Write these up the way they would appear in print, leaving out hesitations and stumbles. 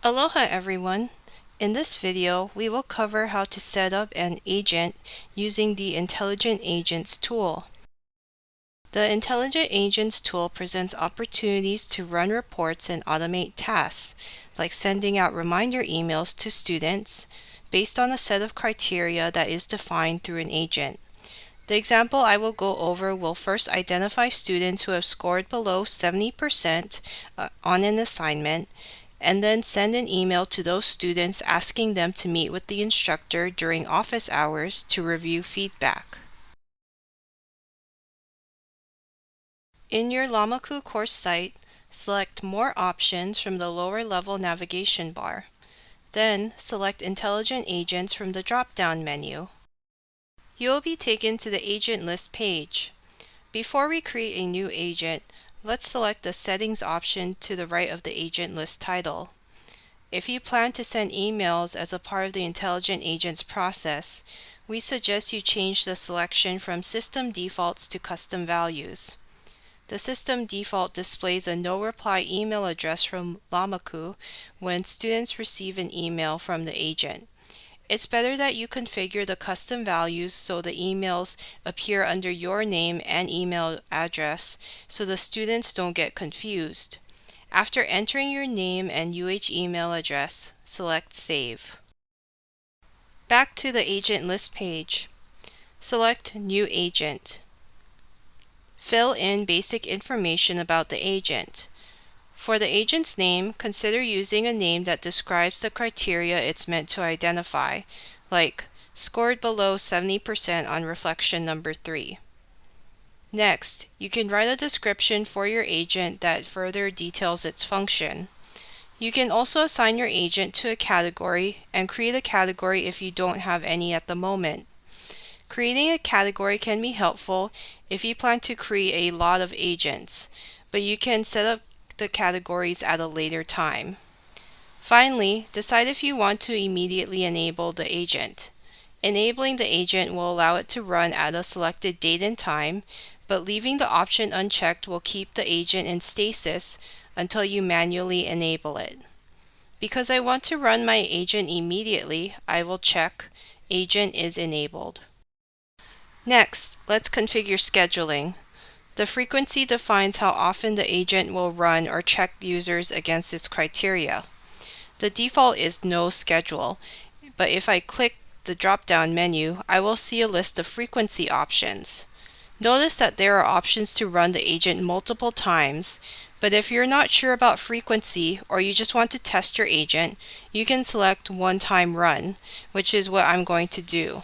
Aloha everyone! In this video, we will cover how to set up an agent using the Intelligent Agents tool. The Intelligent Agents tool presents opportunities to run reports and automate tasks, like sending out reminder emails to students based on a set of criteria that is defined through an agent. The example I will go over will first identify students who have scored below 70% on an assignment, and then send an email to those students asking them to meet with the instructor during office hours to review feedback. In your Lamaku course site, select More Options from the lower level navigation bar. Then select Intelligent Agents from the drop-down menu. You will be taken to the agent list page. Before we create a new agent, let's select the Settings option to the right of the agent list title. If you plan to send emails as a part of the Intelligent Agents process, we suggest you change the selection from System Defaults to Custom Values. The system default displays a no-reply email address from Lamaku when students receive an email from the agent. It's better that you configure the custom values so the emails appear under your name and email address so the students don't get confused. After entering your name and email address, select Save. Back to the agent list page. Select New Agent. Fill in basic information about the agent. For the agent's name, consider using a name that describes the criteria it's meant to identify, like scored below 70% on reflection number 3. Next, you can write a description for your agent that further details its function. You can also assign your agent to a category and create a category if you don't have any at the moment. Creating a category can be helpful if you plan to create a lot of agents, but you can set up the categories at a later time. Finally, decide if you want to immediately enable the agent. Enabling the agent will allow it to run at a selected date and time, but leaving the option unchecked will keep the agent in stasis until you manually enable it. Because I want to run my agent immediately, I will check Agent is enabled. Next, let's configure scheduling. The frequency defines how often the agent will run or check users against its criteria. The default is no schedule, but if I click the drop-down menu, I will see a list of frequency options. Notice that there are options to run the agent multiple times, but if you're not sure about frequency or you just want to test your agent, you can select one-time run, which is what I'm going to do.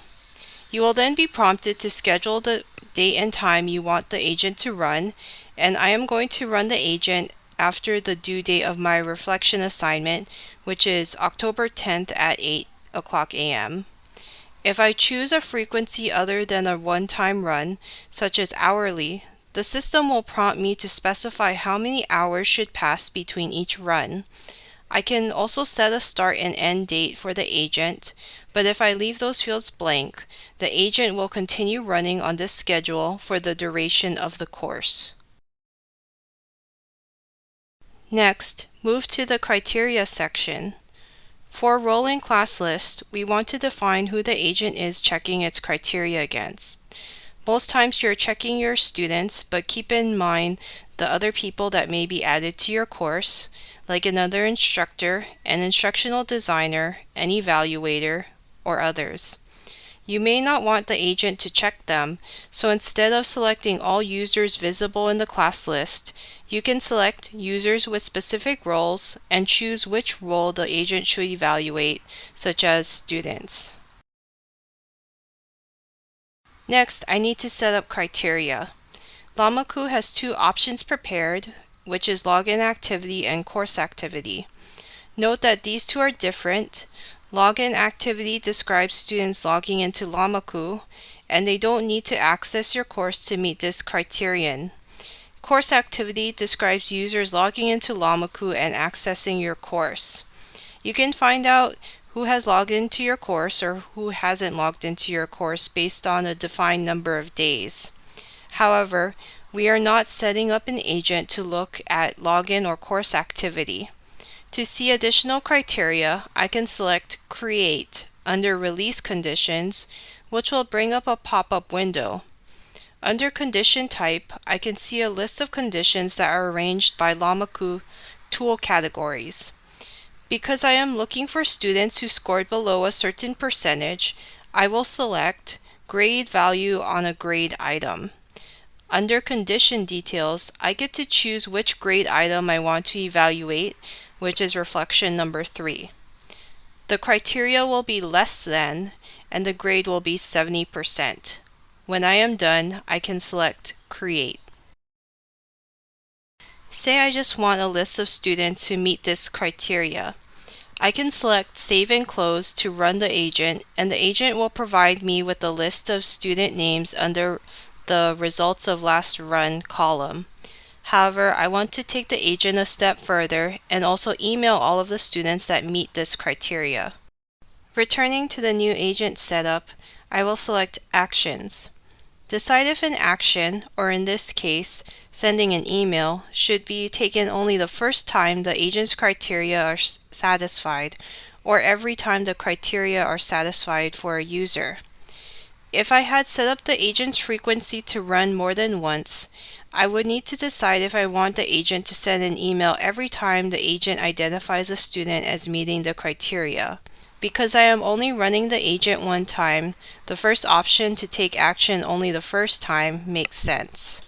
You will then be prompted to schedule the date and time you want the agent to run, and I am going to run the agent after the due date of my reflection assignment, which is October 10th at 8 o'clock a.m. If I choose a frequency other than a one-time run, such as hourly, the system will prompt me to specify how many hours should pass between each run. I can also set a start and end date for the agent, but if I leave those fields blank, the agent will continue running on this schedule for the duration of the course. Next, move to the Criteria section. For rolling class list, we want to define who the agent is checking its criteria against. Most times you're checking your students, but keep in mind the other people that may be added to your course, like another instructor, an instructional designer, an evaluator, or others. You may not want the agent to check them, so instead of selecting all users visible in the class list, you can select users with specific roles and choose which role the agent should evaluate, such as students. Next, I need to set up criteria. Lamaku has two options prepared, which is login activity and course activity. Note that these two are different. Login activity describes students logging into Lamaku, and they don't need to access your course to meet this criterion. Course activity describes users logging into Lamaku and accessing your course. You can find out who has logged into your course or who hasn't logged into your course based on a defined number of days. However, we are not setting up an agent to look at login or course activity. To see additional criteria, I can select Create under Release Conditions, which will bring up a pop-up window. Under Condition Type, I can see a list of conditions that are arranged by Llama.Ku tool categories. Because I am looking for students who scored below a certain percentage, I will select Grade Value on a grade item. Under Condition Details, I get to choose which grade item I want to evaluate, which is reflection number 3. The criteria will be less than, and the grade will be 70%. When I am done, I can select Create. Say I just want a list of students who meet this criteria. I can select Save and Close to run the agent, and the agent will provide me with a list of student names under the Results of Last Run column. However, I want to take the agent a step further and also email all of the students that meet this criteria. Returning to the new agent setup, I will select Actions. Decide if an action, or in this case, sending an email, should be taken only the first time the agent's criteria are satisfied, or every time the criteria are satisfied for a user. If I had set up the agent's frequency to run more than once, I would need to decide if I want the agent to send an email every time the agent identifies a student as meeting the criteria. Because I am only running the agent one time, the first option to take action only the first time makes sense.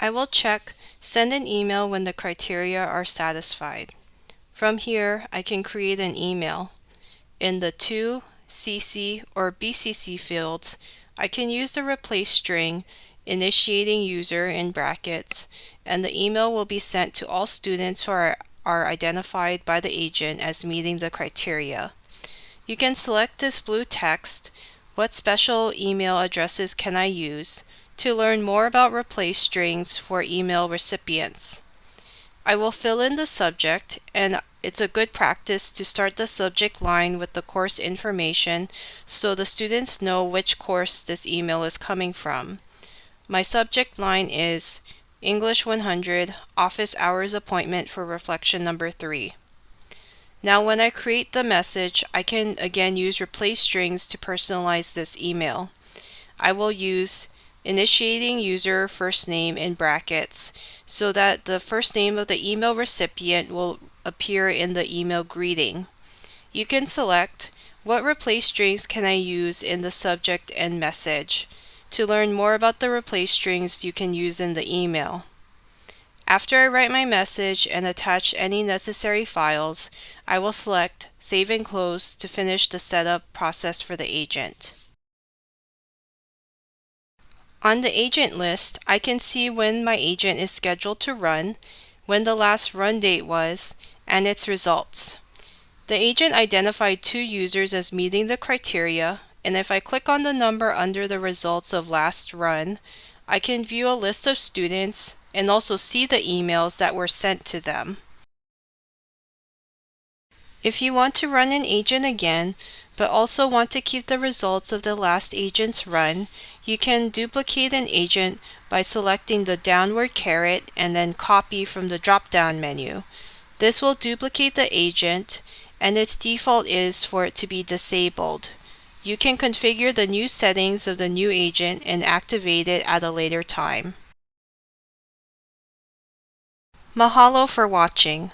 I will check Send an email when the criteria are satisfied. From here, I can create an email. In the To, CC, or BCC fields, I can use the replace string initiating user in brackets, and the email will be sent to all students who are identified by the agent as meeting the criteria. You can select this blue text, What special email addresses can I use, to learn more about replace strings for email recipients. I will fill in the subject, and it's a good practice to start the subject line with the course information so the students know which course this email is coming from. My subject line is English 100 Office Hours Appointment for reflection number 3. Now when I create the message, I can again use replace strings to personalize this email. I will use initiating user first name in brackets so that the first name of the email recipient will appear in the email greeting. You can select what replace strings can I use in the subject and message. To learn more about the replace strings you can use in the email. After I write my message and attach any necessary files, I will select Save and Close to finish the setup process for the agent. On the agent list, I can see when my agent is scheduled to run, when the last run date was, and its results. The agent identified 2 users as meeting the criteria, and if I click on the number under the Results of Last Run, I can view a list of students and also see the emails that were sent to them. If you want to run an agent again, but also want to keep the results of the last agent's run, you can duplicate an agent by selecting the downward caret and then Copy from the drop-down menu. This will duplicate the agent, and its default is for it to be disabled. You can configure the new settings of the new agent and activate it at a later time. Mahalo for watching.